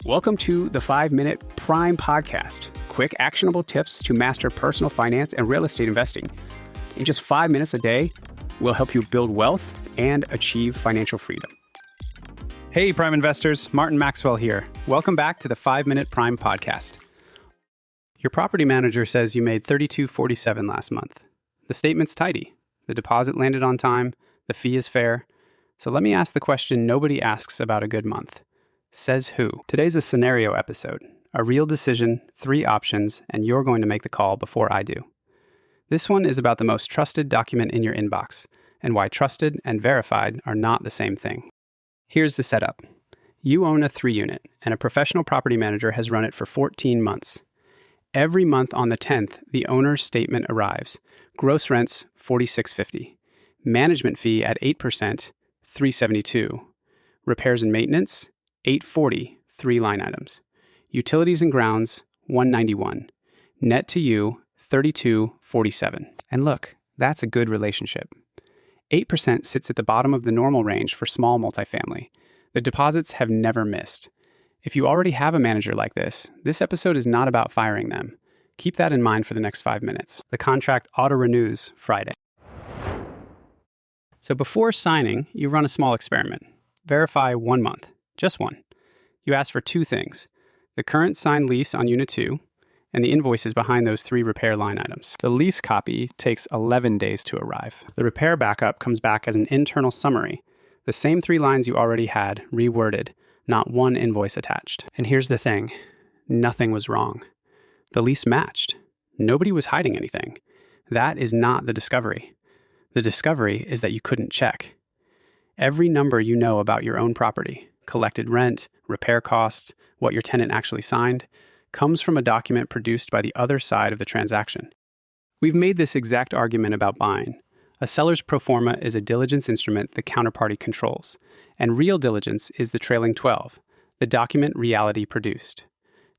Welcome to the 5-Minute Prime Podcast. Quick, actionable tips to master personal finance and real estate investing. In just 5 minutes a day, we'll help you build wealth and achieve financial freedom. Hey, Prime investors, Martin Maxwell here. Welcome back to the 5-Minute Prime Podcast. Your property manager says you made $32.47 last month. The statement's tidy. The deposit landed on time. The fee is fair. So let me ask the question nobody asks about a good month. Says who? Today's a scenario episode. A real decision, 3 options, and you're going to make the call before I do. This one is about the most trusted document in your inbox, and why trusted and verified are not the same thing. Here's the setup. You own a 3-unit, and a professional property manager has run it for 14 months. Every month on the 10th, the owner's statement arrives. Gross rents, $46.50. Management fee at 8%, $372. Repairs and maintenance, $840, 3 line items. Utilities and grounds, $191. Net to you, $32.47. And look, that's a good relationship. 8% sits at the bottom of the normal range for small multifamily. The deposits have never missed. If you already have a manager like this episode is not about firing them. Keep that in mind for the next 5 minutes. The contract auto-renews Friday. So before signing, you run a small experiment. Verify 1 month. Just one. You ask for 2 things: the current signed lease on Unit 2 and the invoices behind those 3 repair line items. The lease copy takes 11 days to arrive. The repair backup comes back as an internal summary. The same 3 lines you already had, reworded, not one invoice attached. And here's the thing. Nothing was wrong. The lease matched. Nobody was hiding anything. That is not the discovery. The discovery is that you couldn't check. Every number you know about your own property, collected rent, repair costs, what your tenant actually signed, comes from a document produced by the other side of the transaction. We've made this exact argument about buying. A seller's pro forma is a diligence instrument the counterparty controls, and real diligence is the trailing 12, the document reality produced.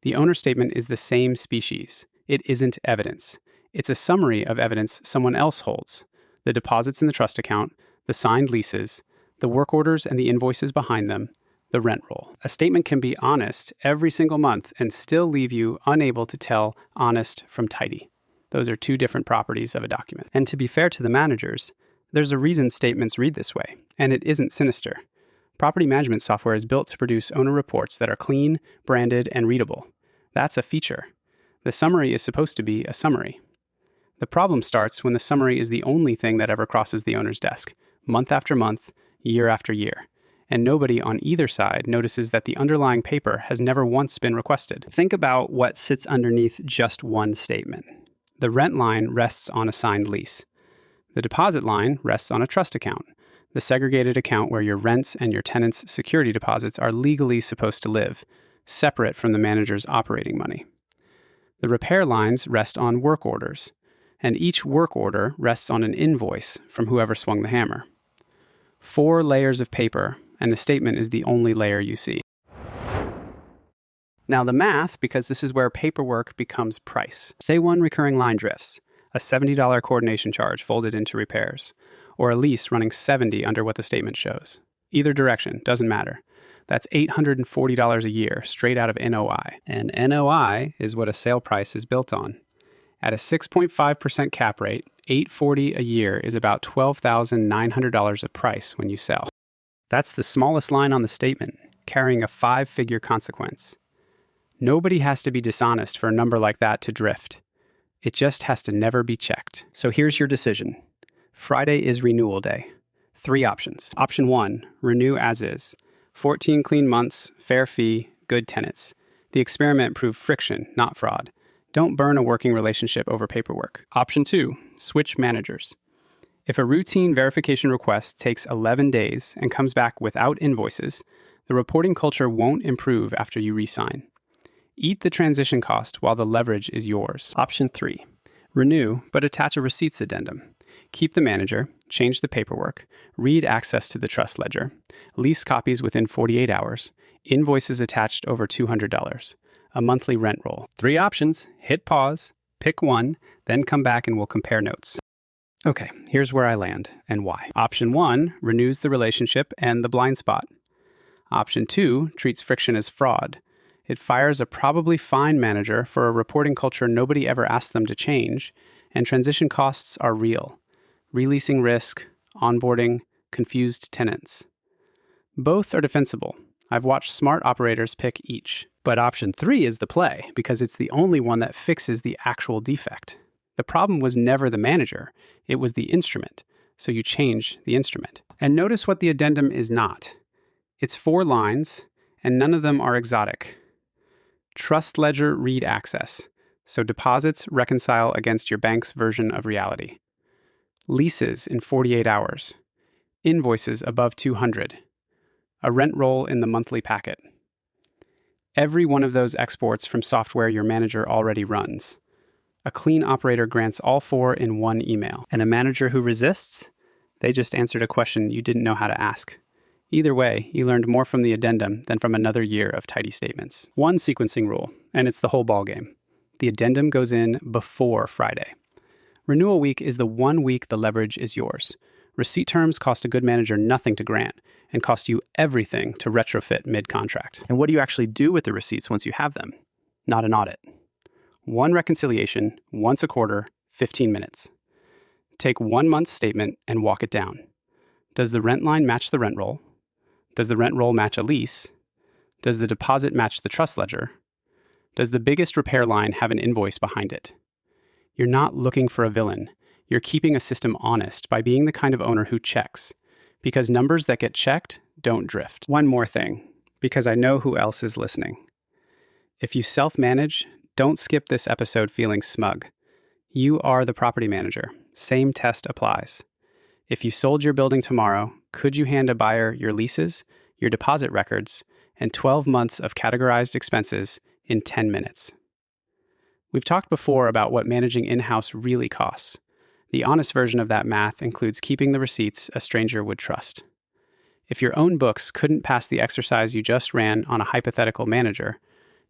The owner statement is the same species. It isn't evidence. It's a summary of evidence someone else holds: the deposits in the trust account, the signed leases, the work orders and the invoices behind them, the rent roll. A statement can be honest every single month and still leave you unable to tell honest from tidy. Those are 2 different properties of a document. And to be fair to the managers, there's a reason statements read this way, and it isn't sinister. Property management software is built to produce owner reports that are clean, branded, and readable. That's a feature. The summary is supposed to be a summary. The problem starts when the summary is the only thing that ever crosses the owner's desk, month after month, year after year, and nobody on either side notices that the underlying paper has never once been requested. Think about what sits underneath just one statement. The rent line rests on a signed lease. The deposit line rests on a trust account, the segregated account where your rents and your tenants' security deposits are legally supposed to live, separate from the manager's operating money. The repair lines rest on work orders, and each work order rests on an invoice from whoever swung the hammer. 4 layers of paper, and the statement is the only layer you see. Now the math, because this is where paperwork becomes price. Say one recurring line drifts, a $70 coordination charge folded into repairs, or a lease running $70 under what the statement shows. Either direction, doesn't matter. That's $840 a year straight out of NOI. And NOI is what a sale price is built on. At a 6.5% cap rate, $840 a year is about $12,900 of price when you sell. That's the smallest line on the statement, carrying a 5-figure consequence. Nobody has to be dishonest for a number like that to drift. It just has to never be checked. So here's your decision. Friday is renewal day. 3 options. Option 1, renew as is. 14 clean months, fair fee, good tenants. The experiment proved friction, not fraud. Don't burn a working relationship over paperwork. Option 2, switch managers. If a routine verification request takes 11 days and comes back without invoices, the reporting culture won't improve after you re-sign. Eat the transition cost while the leverage is yours. Option 3, renew, but attach a receipts addendum. Keep the manager, change the paperwork, read access to the trust ledger, lease copies within 48 hours, invoices attached over $200. A monthly rent roll. 3 options. Hit pause, pick one, then come back and we'll compare notes. Okay, here's where I land and why. Option 1 renews the relationship and the blind spot. Option 2 treats friction as fraud. It fires a probably fine manager for a reporting culture nobody ever asked them to change, and transition costs are real. Releasing risk, onboarding, confused tenants. Both are defensible. I've watched smart operators pick each. But option 3 is the play, because it's the only one that fixes the actual defect. The problem was never the manager, it was the instrument. So you change the instrument. And notice what the addendum is not. It's 4 lines, and none of them are exotic. Trust ledger read access, so deposits reconcile against your bank's version of reality. Leases in 48 hours. Invoices above 200. A rent roll in the monthly packet. Every one of those exports from software your manager already runs. A clean operator grants all 4 in one email. And a manager who resists? They just answered a question you didn't know how to ask. Either way, you learned more from the addendum than from another year of tidy statements. One sequencing rule, and it's the whole ballgame. The addendum goes in before Friday. Renewal week is the 1 week the leverage is yours. Receipt terms cost a good manager nothing to grant and cost you everything to retrofit mid-contract. And what do you actually do with the receipts once you have them? Not an audit. 1 reconciliation, once a quarter, 15 minutes. Take 1 month's statement and walk it down. Does the rent line match the rent roll? Does the rent roll match a lease? Does the deposit match the trust ledger? Does the biggest repair line have an invoice behind it? You're not looking for a villain. You're keeping a system honest by being the kind of owner who checks, because numbers that get checked don't drift. One more thing, because I know who else is listening. If you self-manage, don't skip this episode feeling smug. You are the property manager. Same test applies. If you sold your building tomorrow, could you hand a buyer your leases, your deposit records, and 12 months of categorized expenses in 10 minutes? We've talked before about what managing in-house really costs. The honest version of that math includes keeping the receipts a stranger would trust. If your own books couldn't pass the exercise you just ran on a hypothetical manager,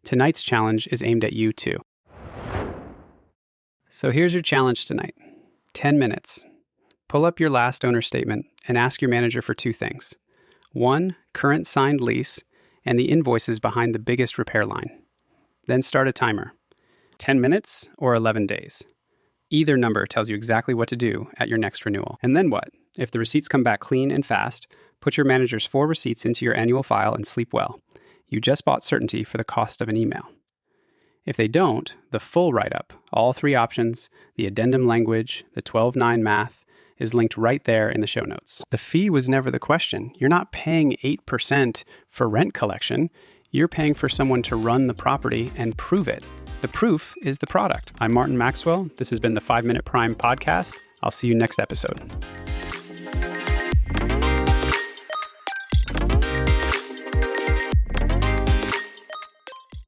tonight's challenge is aimed at you too. So here's your challenge tonight. 10 minutes. Pull up your last owner statement and ask your manager for 2 things. 1, current signed lease, and the invoices behind the biggest repair line. Then start a timer. 10 minutes or 11 days. Either number tells you exactly what to do at your next renewal. And then what? If the receipts come back clean and fast, put your manager's 4 receipts into your annual file and sleep well. You just bought certainty for the cost of an email. If they don't, the full write-up, all 3 options, the addendum language, the 12-9 math, is linked right there in the show notes. The fee was never the question. You're not paying 8% for rent collection. You're paying for someone to run the property and prove it. The proof is the product. I'm Martin Maxwell. This has been the 5 Minute Prime Podcast. I'll see you next episode.